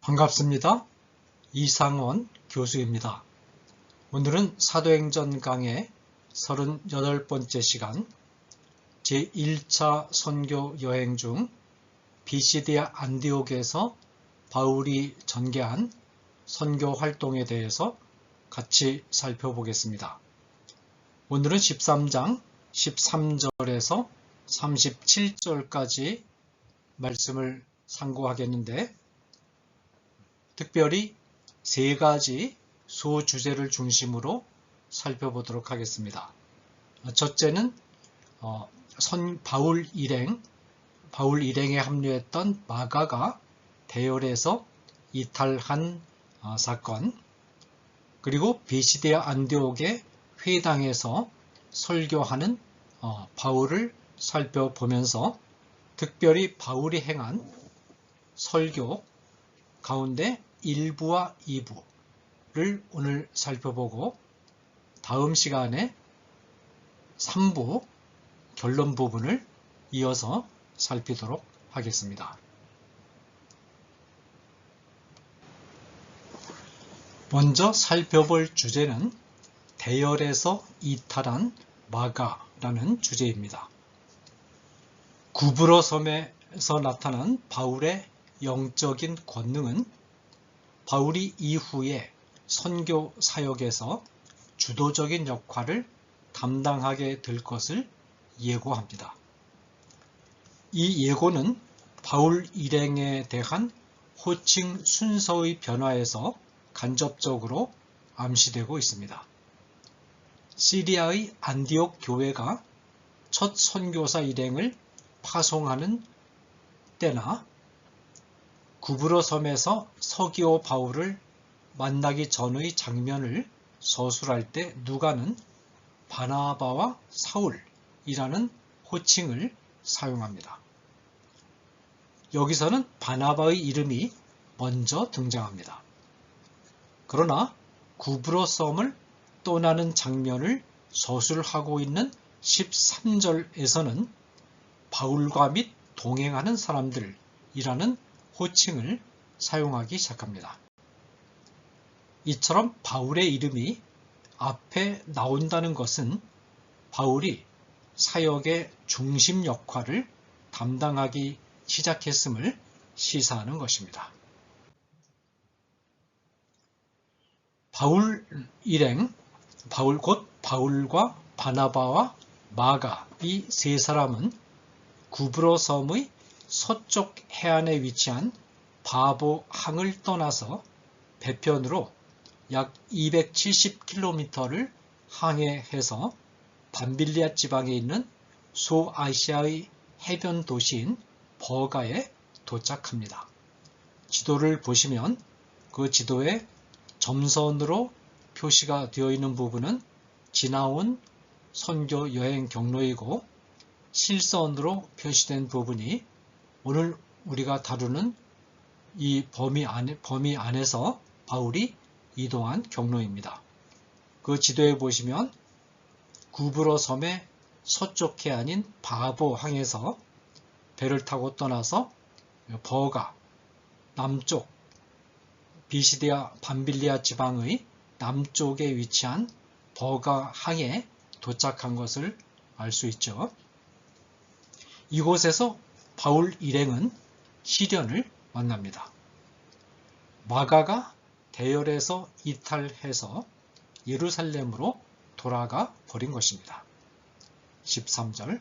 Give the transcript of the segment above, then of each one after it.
반갑습니다. 이상원 교수입니다. 오늘은 사도행전 강의 38번째 시간 제1차 선교 여행 중 비시디아 안디옥에서 바울이 전개한 선교 활동에 대해서 같이 살펴보겠습니다. 오늘은 13장 13절에서 37절까지 말씀을 상고하겠는데 특별히 세 가지 소주제를 중심으로 살펴보도록 하겠습니다. 첫째는 바울 일행에 합류했던 마가가 대열에서 이탈한 사건, 그리고 비시디아 안디옥의 회당에서 설교하는 바울을 살펴보면서 특별히 바울이 행한 설교 가운데 1부와 2부를 오늘 살펴보고 다음 시간에 3부 결론 부분을 이어서 살피도록 하겠습니다. 먼저 살펴볼 주제는 대열에서 이탈한 마가라는 주제입니다. 구브로 섬에서 나타난 바울의 영적인 권능은 바울이 이후에 선교 사역에서 주도적인 역할을 담당하게 될 것을 예고합니다. 이 예고는 바울 일행에 대한 호칭 순서의 변화에서 간접적으로 암시되고 있습니다. 시리아의 안디옥 교회가 첫 선교사 일행을 파송하는 때나 구브로 섬에서 서기오 바울을 만나기 전의 장면을 서술할 때 누가는 바나바와 사울이라는 호칭을 사용합니다. 여기서는 바나바의 이름이 먼저 등장합니다. 그러나 구브로 섬을 떠나는 장면을 서술하고 있는 13절에서는 바울과 및 동행하는 사람들이라는 호칭을 사용하기 시작합니다. 이처럼 바울의 이름이 앞에 나온다는 것은 바울이 사역의 중심 역할을 담당하기 시작했음을 시사하는 것입니다. 바울과 바나바와 마가 이 세 사람은 구브로 섬의 서쪽 해안에 위치한 바보 항을 떠나서 배편으로 약 270km를 항해해서 밤빌리아 지방에 있는 소아시아의 해변 도시인 버가에 도착합니다. 지도를 보시면 그 지도에 점선으로 표시가 되어 있는 부분은 지나온 선교 여행 경로이고 실선으로 표시된 부분이 오늘 우리가 다루는 이 범위 안에서 바울이 이동한 경로입니다. 그 지도에 보시면 구브로 섬의 서쪽 해안인 바보 항에서 배를 타고 떠나서 버가 남쪽 비시디아 밤빌리아 지방의 남쪽에 위치한 버가 항에 도착한 것을 알 수 있죠. 이곳에서 바울 일행은 시련을 만납니다. 마가가 대열에서 이탈해서 예루살렘으로 돌아가 버린 것입니다. 13절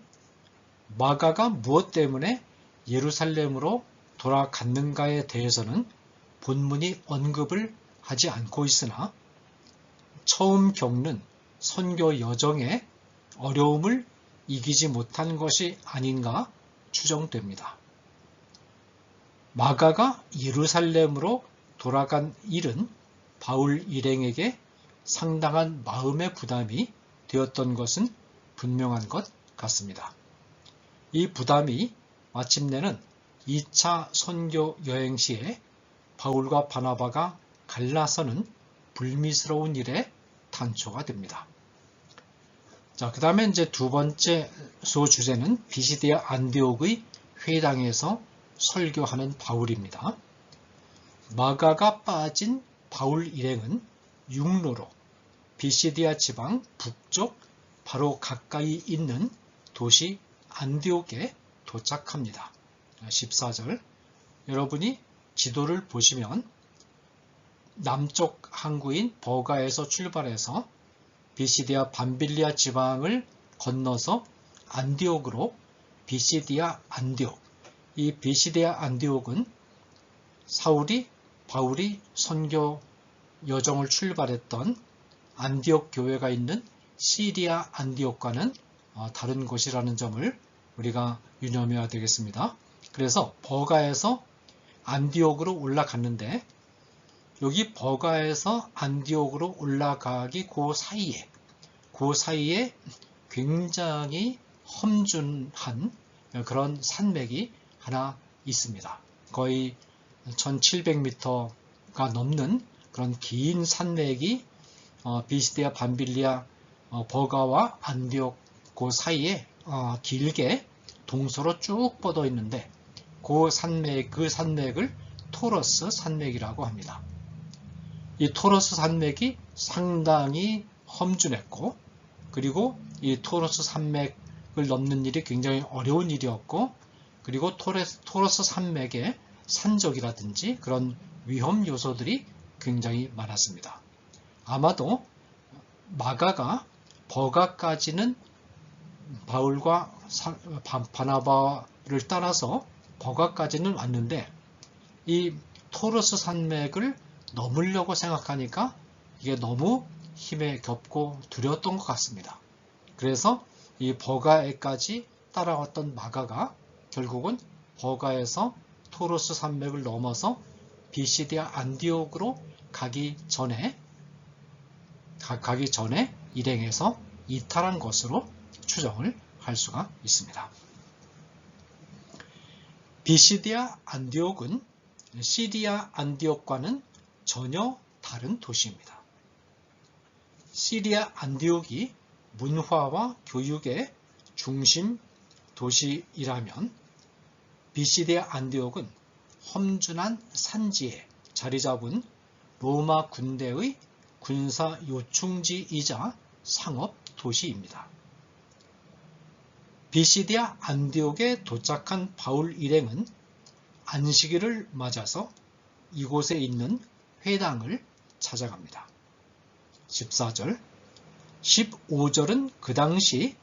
마가가 무엇 때문에 예루살렘으로 돌아갔는가에 대해서는 본문이 언급을 하지 않고 있으나 처음 겪는 선교 여정의 어려움을 이기지 못한 것이 아닌가 추정됩니다. 마가가 예루살렘으로 돌아간 일은 바울 일행에게 상당한 마음의 부담이 되었던 것은 분명한 것 같습니다. 이 부담이 마침내는 2차 선교 여행 시에 바울과 바나바가 갈라서는 불미스러운 일에 단초가 됩니다. 자, 그 다음에 이제 두 번째 소주제는 비시디아 안디옥의 회당에서 설교하는 바울입니다. 마가가 빠진 바울 일행은 육로로 비시디아 지방 북쪽 바로 가까이 있는 도시 안디옥에 도착합니다. 14절. 여러분이 지도를 보시면 남쪽 항구인 버가에서 출발해서 비시디아 밤빌리아 지방을 건너서 안디옥으로 비시디아 안디옥. 이 비시디아 안디옥은 바울이 선교 여정을 출발했던 안디옥 교회가 있는 시리아 안디옥과는 다른 곳이라는 점을 우리가 유념해야 되겠습니다. 그래서 버가에서 안디옥으로 올라갔는데 여기 버가에서 안디옥으로 올라가기 그 사이에 굉장히 험준한 그런 산맥이 하나 있습니다. 거의 1700m가 넘는 그런 긴 산맥이 비시디아 밤빌리아 버가와 안디옥 그 사이에 길게 동서로 쭉 뻗어 있는데 그 산맥을 토러스 산맥이라고 합니다. 이 토러스 산맥이 상당히 험준했고 그리고 이 토러스 산맥을 넘는 일이 굉장히 어려운 일이었고 그리고 토러스 산맥의 산적이라든지 그런 위험 요소들이 굉장히 많았습니다. 아마도 마가가 버가까지는 바울과 바나바를 따라서 버가까지는 왔는데 이 토러스 산맥을 넘으려고 생각하니까 이게 너무 힘에 겹고 두려웠던 것 같습니다. 그래서 이 버가에까지 따라왔던 마가가 결국은 버가에서 토러스 산맥을 넘어서 비시디아 안디옥으로 가기 전에 일행해서 이탈한 것으로 추정을 할 수가 있습니다. 비시디아 안디옥은 시리아 안디옥과는 전혀 다른 도시입니다. 시리아 안디옥이 문화와 교육의 중심 도시이라면 비시디아 안디옥은 험준한 산지에 자리 잡은 로마 군대의 군사 요충지이자 상업 도시입니다. 비시디아 안디옥에 도착한 바울 일행은 안식일을 맞아서 이곳에 있는 회당을 찾아갑니다. 14절, 15절은 그 당시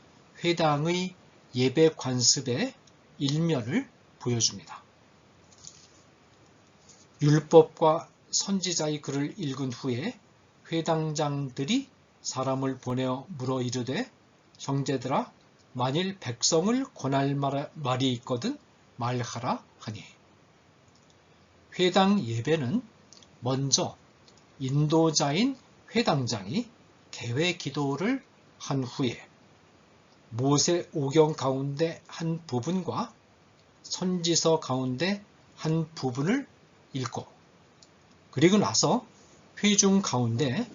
회당의 예배 관습의 일면을 보여줍니다. 율법과 선지자의 글을 읽은 후에 회당장들이 사람을 보내어 물어 이르되 형제들아 만일 백성을 권할 말이 있거든 말하라 하니 회당 예배는 먼저 인도자인 회당장이 개회 기도를 한 후에 모세 오경 가운데 한 부분과 선지서 가운데 한 부분을 읽고 그리고 나서 회중 가운데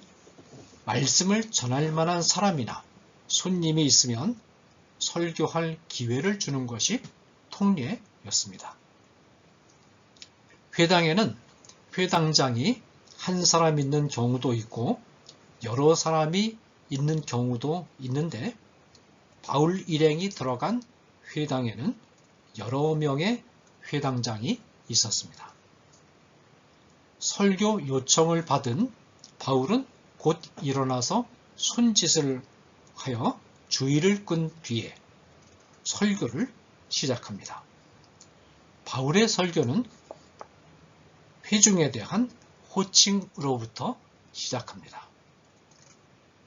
말씀을 전할 만한 사람이나 손님이 있으면 설교할 기회를 주는 것이 통례였습니다. 회당에는 회당장이 한 사람 있는 경우도 있고 여러 사람이 있는 경우도 있는데 바울 일행이 들어간 회당에는 여러 명의 회당장이 있었습니다. 설교 요청을 받은 바울은 곧 일어나서 손짓을 하여 주의를 끈 뒤에 설교를 시작합니다. 바울의 설교는 회중에 대한 호칭으로부터 시작합니다.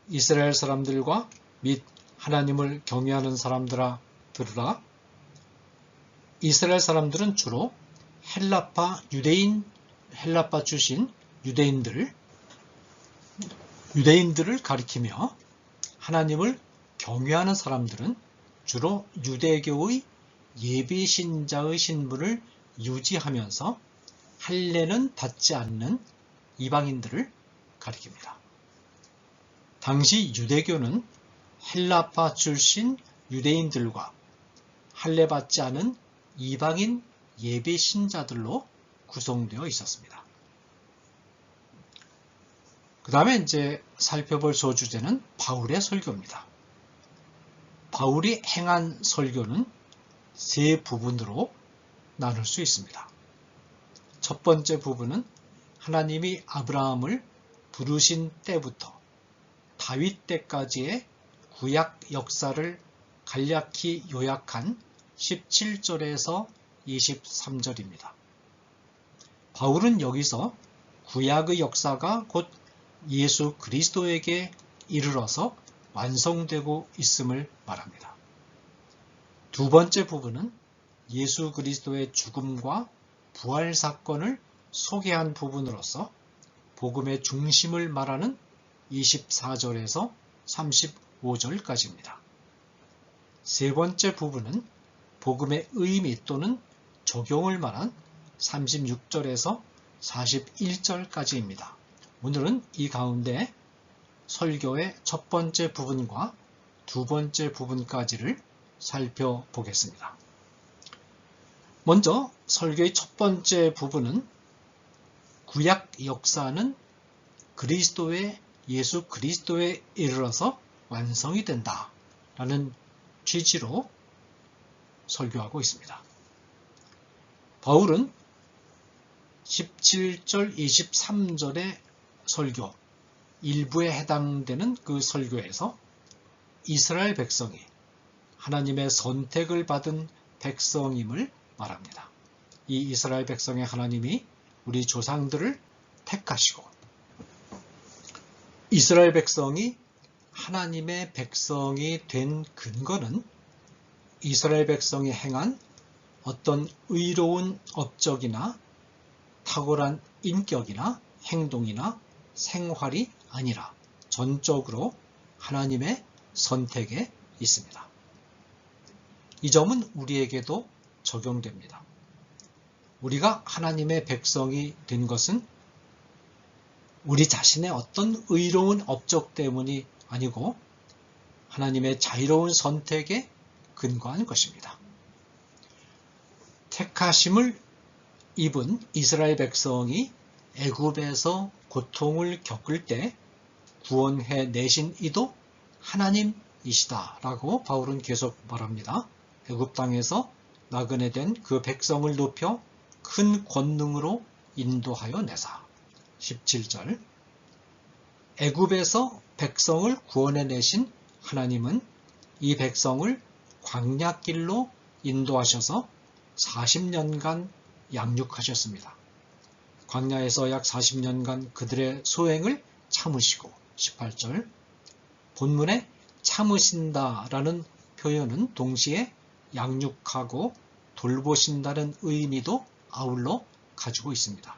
이스라엘 사람들과 및 하나님을 경외하는 사람들아 들으라. 이스라엘 사람들은 주로 헬라파 출신 유대인들을 가리키며 하나님을 경외하는 사람들은 주로 유대교의 예비신자의 신분을 유지하면서 할례는 받지 않는 이방인들을 가리킵니다. 당시 유대교는 헬라파 출신 유대인들과 할례 받지 않은 이방인 예비신자들로 구성되어 있었습니다. 그 다음에 이제 살펴볼 소주제는 바울의 설교입니다. 바울이 행한 설교는 세 부분으로 나눌 수 있습니다. 첫 번째 부분은 하나님이 아브라함을 부르신 때부터 다윗 때까지의 구약 역사를 간략히 요약한 17절에서 23절입니다. 바울은 여기서 구약의 역사가 곧 예수 그리스도에게 이르러서 완성되고 있음을 말합니다. 두 번째 부분은 예수 그리스도의 죽음과 부활 사건을 소개한 부분으로서 복음의 중심을 말하는 24절에서 35절까지입니다. 세 번째 부분은 복음의 의미 또는 적용을 말한 36절에서 41절까지입니다. 오늘은 이 가운데 설교의 첫 번째 부분과 두 번째 부분까지를 살펴보겠습니다. 먼저 설교의 첫 번째 부분은 구약 역사는 예수 그리스도에 이르러서 완성이 된다 라는 취지로 설교하고 있습니다. 바울은 17절 23절의 설교 일부에 해당되는 그 설교에서 이스라엘 백성이 하나님의 선택을 받은 백성임을 말합니다. 이 이스라엘 백성의 하나님이 우리 조상들을 택하시고 이스라엘 백성이 하나님의 백성이 된 근거는 이스라엘 백성이 행한 어떤 의로운 업적이나 탁월한 인격이나 행동이나 생활이 아니라 전적으로 하나님의 선택에 있습니다. 이 점은 우리에게도 적용됩니다. 우리가 하나님의 백성이 된 것은 우리 자신의 어떤 의로운 업적 때문이 아니고 하나님의 자유로운 선택에 근거한 것입니다. 택하심을 입은 이스라엘 백성이 애굽에서 고통을 겪을 때 구원해 내신 이도 하나님이시다라고 바울은 계속 말합니다. 애굽 땅에서 나그네 된 그 백성을 높여 큰 권능으로 인도하여 내사. 17절 애굽에서 백성을 구원해 내신 하나님은 이 백성을 광야길로 인도하셔서 40년간 양육하셨습니다. 광야에서 약 40년간 그들의 소행을 참으시고 18절 본문에 참으신다라는 표현은 동시에 양육하고 돌보신다는 의미도 아울러 가지고 있습니다.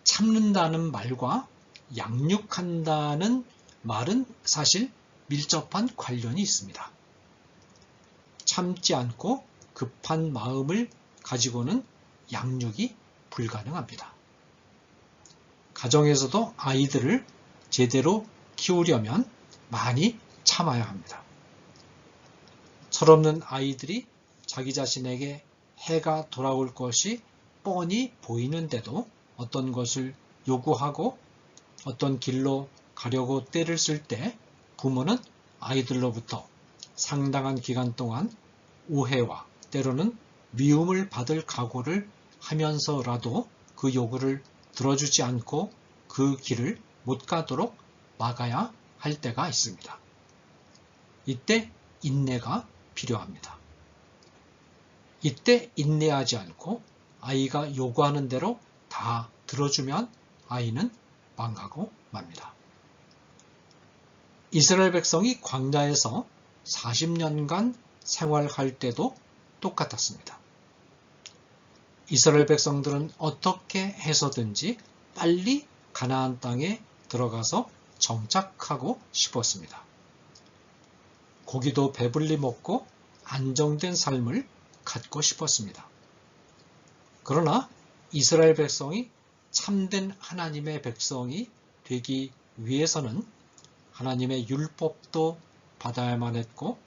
참는다는 말과 양육한다는 말은 사실 밀접한 관련이 있습니다. 참지 않고 급한 마음을 가지고는 양육이 불가능합니다. 가정에서도 아이들을 제대로 키우려면 많이 참아야 합니다. 철없는 아이들이 자기 자신에게 해가 돌아올 것이 뻔히 보이는데도 어떤 것을 요구하고 어떤 길로 가려고 때를 쓸 때 부모는 아이들로부터 상당한 기간 동안 오해와 때로는 미움을 받을 각오를 하면서라도 그 요구를 들어주지 않고 그 길을 못 가도록 막아야 할 때가 있습니다. 이때 인내가 필요합니다. 이때 인내하지 않고 아이가 요구하는 대로 다 들어주면 아이는 망하고 맙니다. 이스라엘 백성이 광야에서 40년간 생활할 때도 똑같았습니다. 이스라엘 백성들은 어떻게 해서든지 빨리 가나안 땅에 들어가서 정착하고 싶었습니다. 고기도 배불리 먹고 안정된 삶을 갖고 싶었습니다. 그러나 이스라엘 백성이 참된 하나님의 백성이 되기 위해서는 하나님의 율법도 받아야만 했고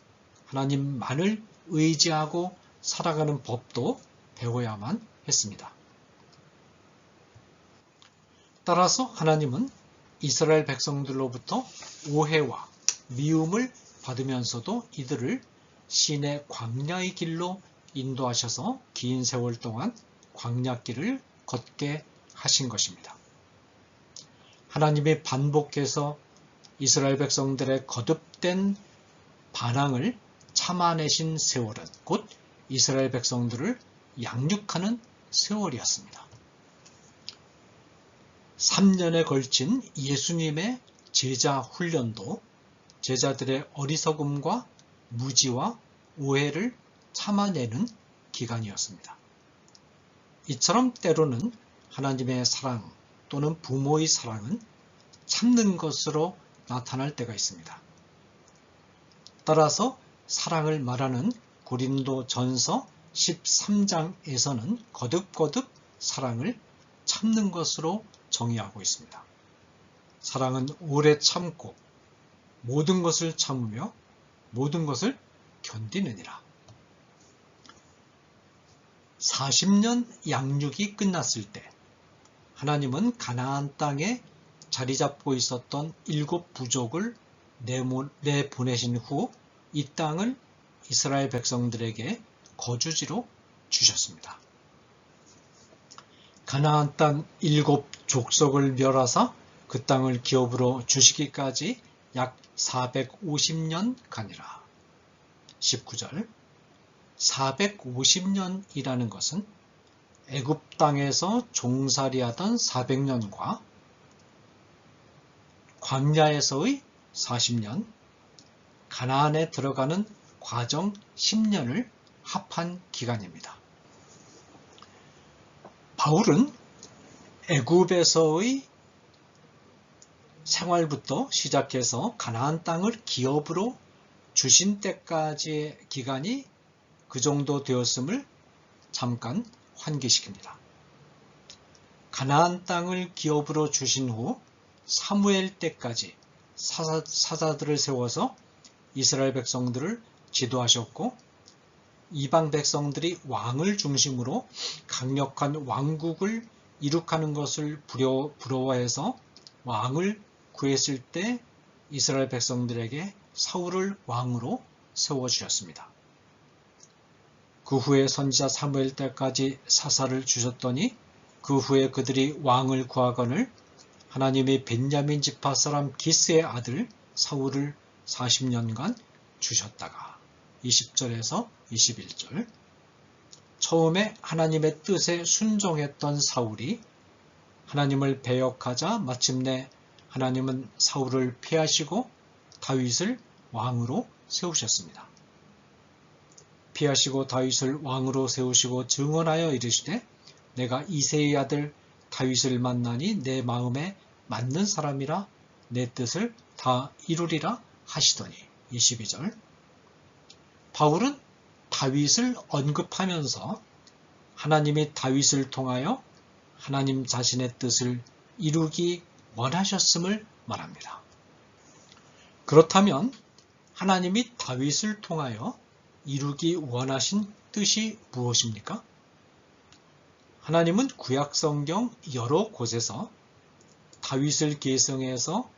하나님만을 의지하고 살아가는 법도 배워야만 했습니다. 따라서 하나님은 이스라엘 백성들로부터 오해와 미움을 받으면서도 이들을 신의 광야의 길로 인도하셔서 긴 세월 동안 광야길을 걷게 하신 것입니다. 하나님이 반복해서 이스라엘 백성들의 거듭된 반항을 참아내신 세월은 곧 이스라엘 백성들을 양육하는 세월이었습니다. 3년에 걸친 예수님의 제자 훈련도 제자들의 어리석음과 무지와 오해를 참아내는 기간이었습니다. 이처럼 때로는 하나님의 사랑 또는 부모의 사랑은 참는 것으로 나타날 때가 있습니다. 따라서 사랑을 말하는 고린도전서 13장에서는 거듭거듭 사랑을 참는 것으로 정의하고 있습니다. 사랑은 오래 참고 모든 것을 참으며 모든 것을 견디느니라. 40년 양육이 끝났을 때 하나님은 가나안 땅에 자리 잡고 있었던 7 부족을 내보내신 후 이 땅을 이스라엘 백성들에게 거주지로 주셨습니다. 가나안 땅 7 족속을 멸하사 그 땅을 기업으로 주시기까지 약 450년간이라. 19절 450년이라는 것은 애굽 땅에서 종살이하던 400년과 광야에서의 40년, 가나안에 들어가는 과정 10년을 합한 기간입니다. 바울은 애굽에서의 생활부터 시작해서 가나안 땅을 기업으로 주신 때까지의 기간이 그 정도 되었음을 잠깐 환기시킵니다. 가나안 땅을 기업으로 주신 후 사무엘 때까지 사사들을 세워서 이스라엘 백성들을 지도하셨고 이방 백성들이 왕을 중심으로 강력한 왕국을 이룩하는 것을 부러워해서 왕을 구했을 때 이스라엘 백성들에게 사울을 왕으로 세워주셨습니다. 그 후에 선지자 사무엘 때까지 사사를 주셨더니 그 후에 그들이 왕을 구하거늘 하나님이 벤야민 지파 사람 기스의 아들 사울을 40년간 주셨다가 20절에서 21절 처음에 하나님의 뜻에 순종했던 사울이 하나님을 배역하자 마침내 하나님은 사울을 피하시고 다윗을 왕으로 세우셨습니다. 피하시고 다윗을 왕으로 세우시고 증언하여 이르시되 내가 이새의 아들 다윗을 만나니 내 마음에 맞는 사람이라 내 뜻을 다 이루리라 하시더니 22절 바울은 다윗을 언급하면서 하나님이 다윗을 통하여 하나님 자신의 뜻을 이루기 원하셨음을 말합니다. 그렇다면 하나님이 다윗을 통하여 이루기 원하신 뜻이 무엇입니까? 하나님은 구약성경 여러 곳에서 다윗을 계승해서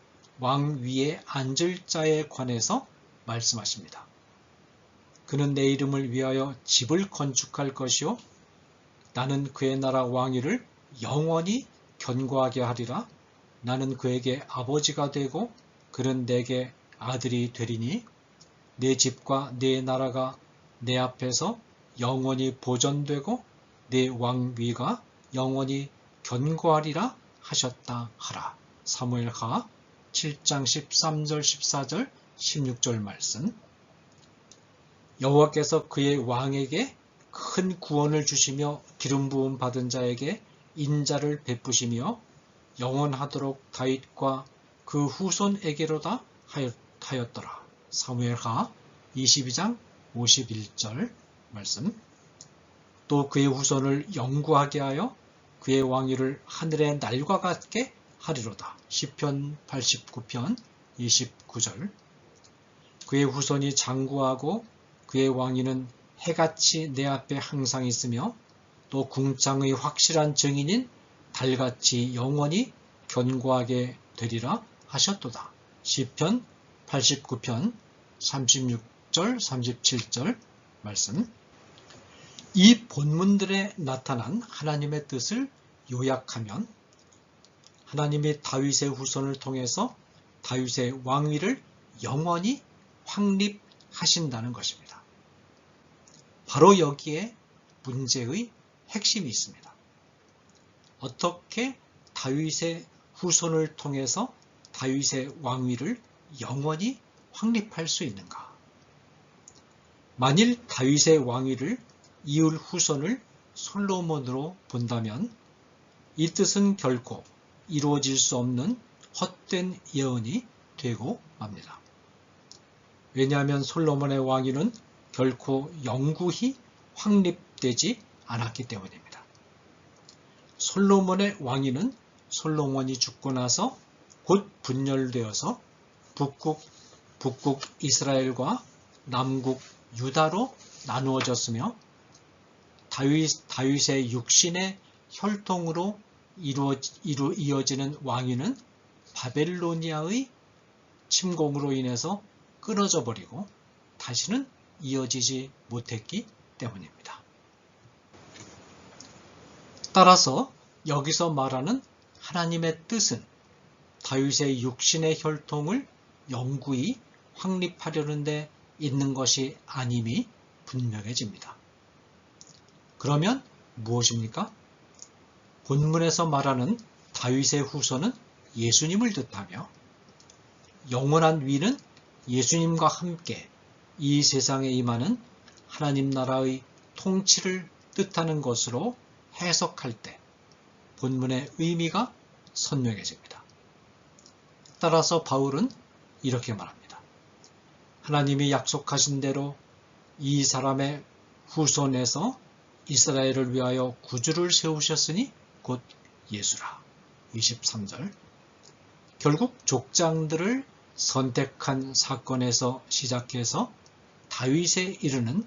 왕 위에 앉을 자에 관해서 말씀하십니다. 그는 내 이름을 위하여 집을 건축할 것이요 나는 그의 나라 왕위를 영원히 견고하게 하리라. 나는 그에게 아버지가 되고 그는 내게 아들이 되리니 내 집과 내 나라가 내 앞에서 영원히 보존되고 내 왕위가 영원히 견고하리라 하셨다 하라. 사무엘하 7장 13절 14절 16절 말씀. 여호와께서 그의 왕에게 큰 구원을 주시며 기름 부음 받은 자에게 인자를 베푸시며 영원하도록 다윗과 그 후손에게로다 하였더라. 사무엘하 22장 51절 말씀. 또 그의 후손을 영구하게 하여 그의 왕위를 하늘의 날과 같게 하리로다. 시편 89편 29절. 그의 후손이 장구하고 그의 왕위는 해같이 내 앞에 항상 있으며 또 궁창의 확실한 증인인 달같이 영원히 견고하게 되리라 하셨도다. 시편 89편 36절 37절 말씀. 이 본문들에 나타난 하나님의 뜻을 요약하면 하나님이 다윗의 후손을 통해서 다윗의 왕위를 영원히 확립하신다는 것입니다. 바로 여기에 문제의 핵심이 있습니다. 어떻게 다윗의 후손을 통해서 다윗의 왕위를 영원히 확립할 수 있는가? 만일 다윗의 왕위를 이을 후손을 솔로몬으로 본다면 이 뜻은 결코 이루어질 수 없는 헛된 예언이 되고 맙니다. 왜냐하면 솔로몬의 왕위는 결코 영구히 확립되지 않았기 때문입니다. 솔로몬의 왕위는 솔로몬이 죽고 나서 곧 분열되어서 북국 이스라엘과 남국 유다로 나누어졌으며 다윗의 육신의 혈통으로 이어지는 왕위는 바벨로니아의 침공으로 인해서 끊어져 버리고 다시는 이어지지 못했기 때문입니다. 따라서 여기서 말하는 하나님의 뜻은 다윗의 육신의 혈통을 영구히 확립하려는 데 있는 것이 아님이 분명해집니다. 그러면 무엇입니까? 본문에서 말하는 다윗의 후손은 예수님을 뜻하며 영원한 위는 예수님과 함께 이 세상에 임하는 하나님 나라의 통치를 뜻하는 것으로 해석할 때 본문의 의미가 선명해집니다. 따라서 바울은 이렇게 말합니다. 하나님이 약속하신 대로 이 사람의 후손에서 이스라엘을 위하여 구주를 세우셨으니 곧 예수라. 23절. 결국 족장들을 선택한 사건에서 시작해서 다윗에 이르는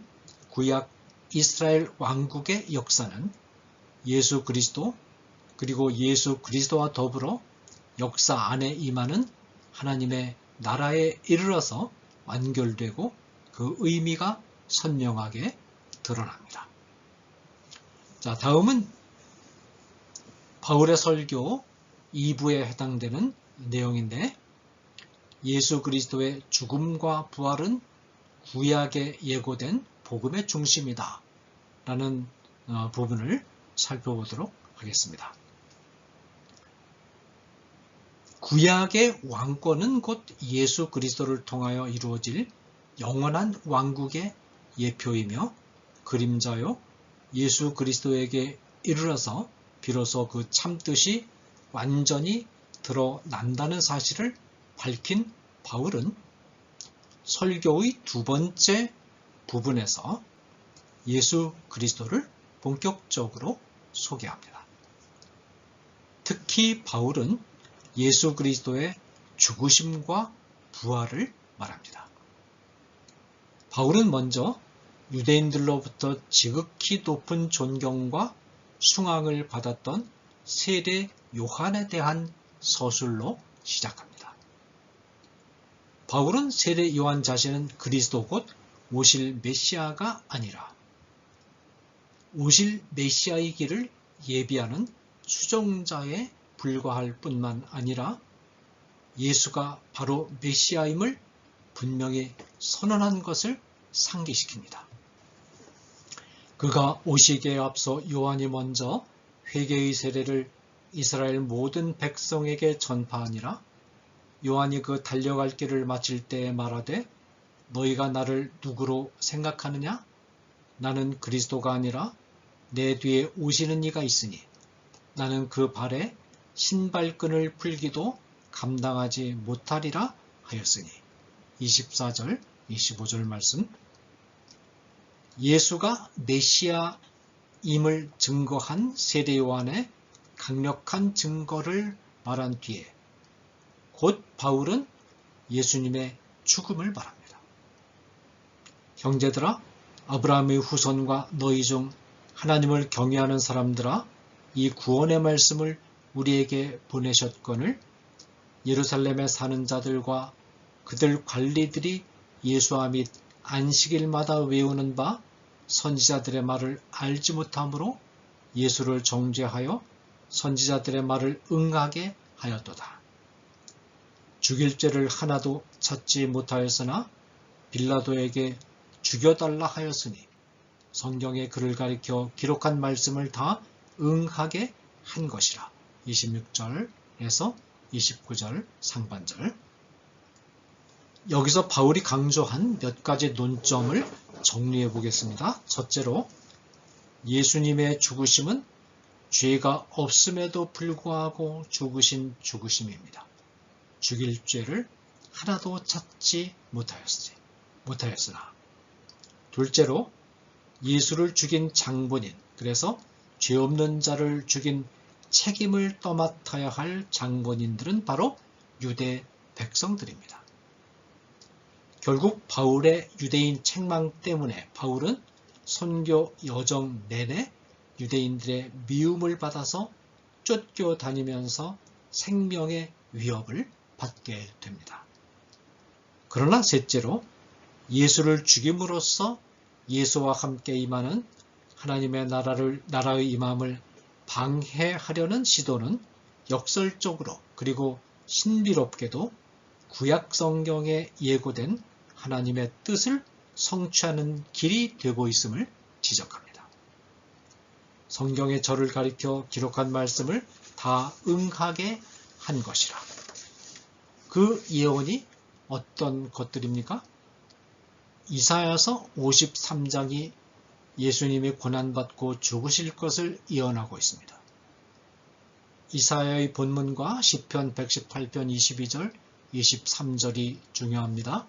구약 이스라엘 왕국의 역사는 예수 그리스도 그리고 예수 그리스도와 더불어 역사 안에 임하는 하나님의 나라에 이르러서 완결되고 그 의미가 선명하게 드러납니다. 자, 다음은 바울의 설교 2부에 해당되는 내용인데 예수 그리스도의 죽음과 부활은 구약에 예고된 복음의 중심이다 라는 부분을 살펴보도록 하겠습니다. 구약의 왕권은 곧 예수 그리스도를 통하여 이루어질 영원한 왕국의 예표이며 그림자요 예수 그리스도에게 이르러서 비로소 그 참뜻이 완전히 드러난다는 사실을 밝힌 바울은 설교의 두 번째 부분에서 예수 그리스도를 본격적으로 소개합니다. 특히 바울은 예수 그리스도의 죽으심과 부활을 말합니다. 바울은 먼저 유대인들로부터 지극히 높은 존경과 숭앙을 받았던 세례 요한에 대한 서술로 시작합니다. 바울은 세례 요한 자신은 그리스도 곧 오실 메시아가 아니라 오실 메시아의 길을 예비하는 수종자에 불과할 뿐만 아니라 예수가 바로 메시아임을 분명히 선언한 것을 상기시킵니다. 그가 오시기에 앞서 요한이 먼저 회개의 세례를 이스라엘 모든 백성에게 전파하니라. 요한이 그 달려갈 길을 마칠 때에 말하되 너희가 나를 누구로 생각하느냐? 나는 그리스도가 아니라 내 뒤에 오시는 이가 있으니 나는 그 발에 신발끈을 풀기도 감당하지 못하리라 하였으니 24절 25절 말씀. 예수가 메시아임을 증거한 세례 요한의 강력한 증거를 말한 뒤에 곧 바울은 예수님의 죽음을 말합니다. 형제들아, 아브라함의 후손과 너희 중 하나님을 경외하는 사람들아, 이 구원의 말씀을 우리에게 보내셨거늘 예루살렘에 사는 자들과 그들 관리들이 예수와 및 안식일마다 외우는 바 선지자들의 말을 알지 못하므로 예수를 정죄하여 선지자들의 말을 응하게 하였도다. 죽일 죄를 하나도 찾지 못하였으나 빌라도에게 죽여달라 하였으니 성경에 그를 가리켜 기록한 말씀을 다 응하게 한 것이라. 26절에서 29절 상반절. 여기서 바울이 강조한 몇 가지 논점을 정리해 보겠습니다. 첫째로 예수님의 죽으심은 죄가 없음에도 불구하고 죽으신 죽으심입니다. 죽일 죄를 하나도 찾지 못하였으나. 둘째로 예수를 죽인 장본인, 그래서 죄 없는 자를 죽인 책임을 떠맡아야 할 장본인들은 바로 유대 백성들입니다. 결국 바울의 유대인 책망 때문에 바울은 선교 여정 내내 유대인들의 미움을 받아서 쫓겨다니면서 생명의 위협을 받게 됩니다. 그러나 셋째로 예수를 죽임으로써 예수와 함께 임하는 하나님의 나라의 임함을 방해하려는 시도는 역설적으로 그리고 신비롭게도 구약 성경에 예고된 하나님의 뜻을 성취하는 길이 되고 있음을 지적합니다. 성경의 저를 가리켜 기록한 말씀을 다 응하게 한 것이라. 그 예언이 어떤 것들입니까? 이사야서 53장이 예수님이 고난받고 죽으실 것을 예언하고 있습니다. 이사야의 본문과 시편 118편 22절, 23절이 중요합니다.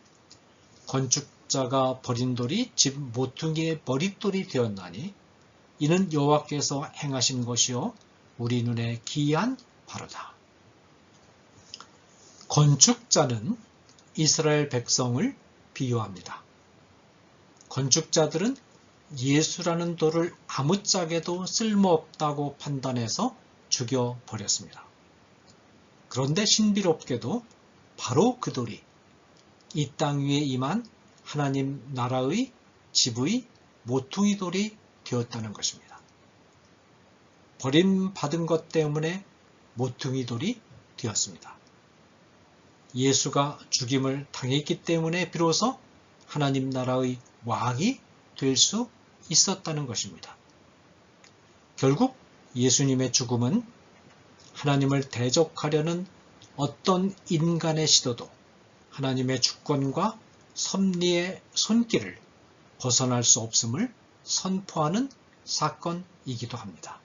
건축자가 버린 돌이 집 모퉁이의 버릿돌이 되었나니 이는 여호와께서 행하신 것이요 우리 눈에 기이한 바로다. 건축자는 이스라엘 백성을 비유합니다. 건축자들은 예수라는 돌을 아무짝에도 쓸모없다고 판단해서 죽여버렸습니다. 그런데 신비롭게도 바로 그 돌이 이 땅 위에 임한 하나님 나라의 집의 모퉁이 돌이 되었다는 것입니다. 버림받은 것 때문에 모퉁이 돌이 되었습니다. 예수가 죽임을 당했기 때문에 비로소 하나님 나라의 왕이 될 수 있었다는 것입니다. 결국 예수님의 죽음은 하나님을 대적하려는 어떤 인간의 시도도 하나님의 주권과 섭리의 손길을 벗어날 수 없음을 선포하는 사건이기도 합니다.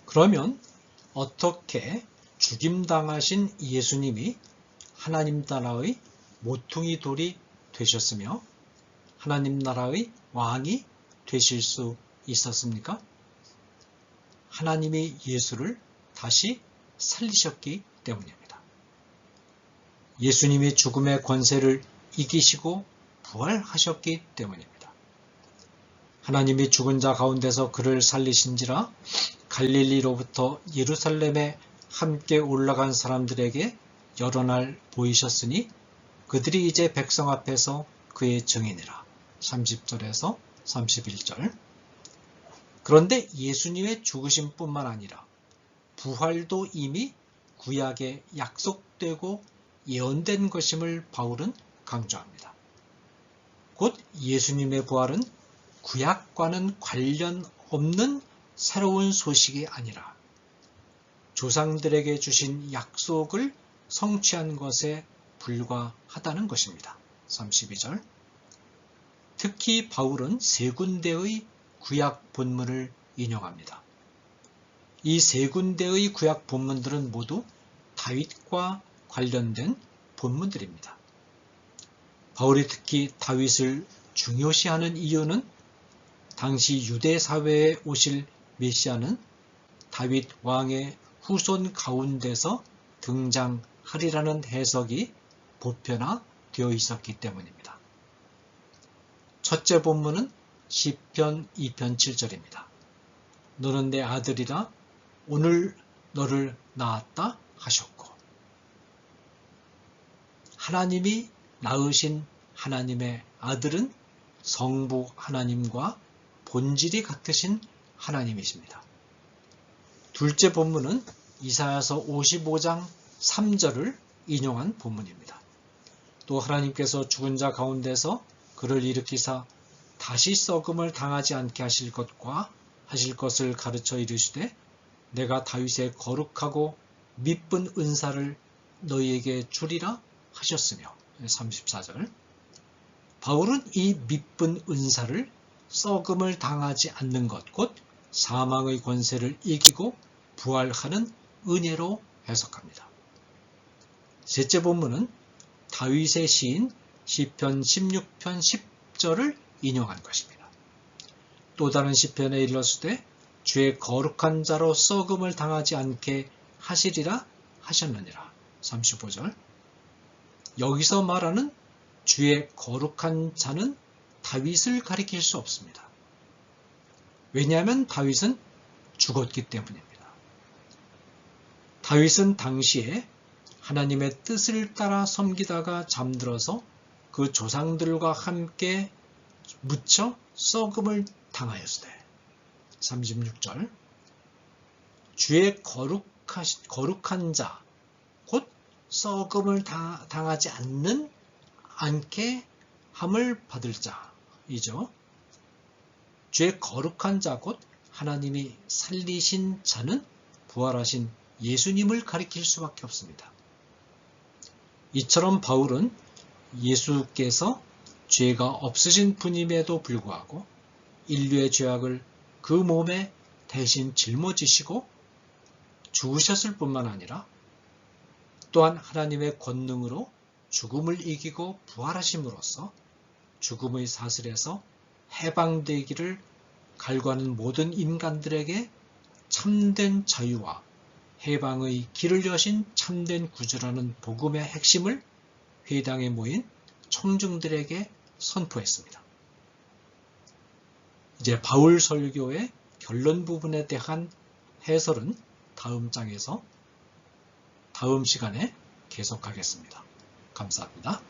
그러면 어떻게 죽임당하신 예수님이 하나님 나라의 모퉁이 돌이 되셨으며 하나님 나라의 왕이 되실 수 있었습니까? 하나님이 예수를 다시 살리셨기 때문입니다. 예수님이 죽음의 권세를 이기시고 부활하셨기 때문입니다. 하나님이 죽은 자 가운데서 그를 살리신지라 갈릴리로부터 예루살렘에 함께 올라간 사람들에게 여러 날 보이셨으니 그들이 이제 백성 앞에서 그의 증인이라. 30절에서 31절. 그런데 예수님의 죽으심뿐만 아니라 부활도 이미 구약에 약속되고 예언된 것임을 바울은 강조합니다. 곧 예수님의 부활은 구약과는 관련 없는 새로운 소식이 아니라 조상들에게 주신 약속을 성취한 것에 불과하다는 것입니다. 32절. 특히 바울은 세 군데의 구약 본문을 인용합니다. 이 세 군데의 구약 본문들은 모두 다윗과 관련된 본문들입니다. 바울이 특히 다윗을 중요시하는 이유는 당시 유대 사회에 오실 메시아는 다윗 왕의 후손 가운데서 등장하리라는 해석이 보편화되어 있었기 때문입니다. 첫째 본문은 시편 2편 7절입니다. 너는 내 아들이라 오늘 너를 낳았다 하셨고, 하나님이 낳으신 하나님의 아들은 성부 하나님과 본질이 같으신 하나님이십니다. 둘째 본문은 이사야서 55장 3절을 인용한 본문입니다. 또 하나님께서 죽은 자 가운데서 그를 일으키사 다시 썩음을 당하지 않게 하실 것을 가르쳐 이르시되 내가 다윗의 거룩하고 미쁜 은사를 너희에게 주리라 하셨으며. 34절. 바울은 이 미쁜 은사를 썩음을 당하지 않는 것, 곧 사망의 권세를 이기고 부활하는 은혜로 해석합니다. 셋째 본문은 다윗의 시인 시편 16편 10절을 인용한 것입니다. 또 다른 시편에 일렀으되 주의 거룩한 자로 썩음을 당하지 않게 하시리라 하셨느니라. 35절. 여기서 말하는 주의 거룩한 자는 다윗을 가리킬 수 없습니다. 왜냐하면 다윗은 죽었기 때문입니다. 다윗은 당시에 하나님의 뜻을 따라 섬기다가 잠들어서 그 조상들과 함께 묻혀 썩음을 당하였으되. 36절. 주의 거룩한 자, 곧 썩음을 당하지 않게 함을 받을 자이죠. 주의 거룩한 자, 곧 하나님이 살리신 자는 부활하신 예수님을 가리킬 수밖에 없습니다. 이처럼 바울은 예수께서 죄가 없으신 분임에도 불구하고 인류의 죄악을 그 몸에 대신 짊어지시고 죽으셨을 뿐만 아니라 또한 하나님의 권능으로 죽음을 이기고 부활하심으로써 죽음의 사슬에서 해방되기를 갈구하는 모든 인간들에게 참된 자유와 해방의 길을 여신 참된 구주라는 복음의 핵심을 회당에 모인 청중들에게 선포했습니다. 이제 바울 설교의 결론 부분에 대한 해설은 다음 장에서 다음 시간에 계속하겠습니다. 감사합니다.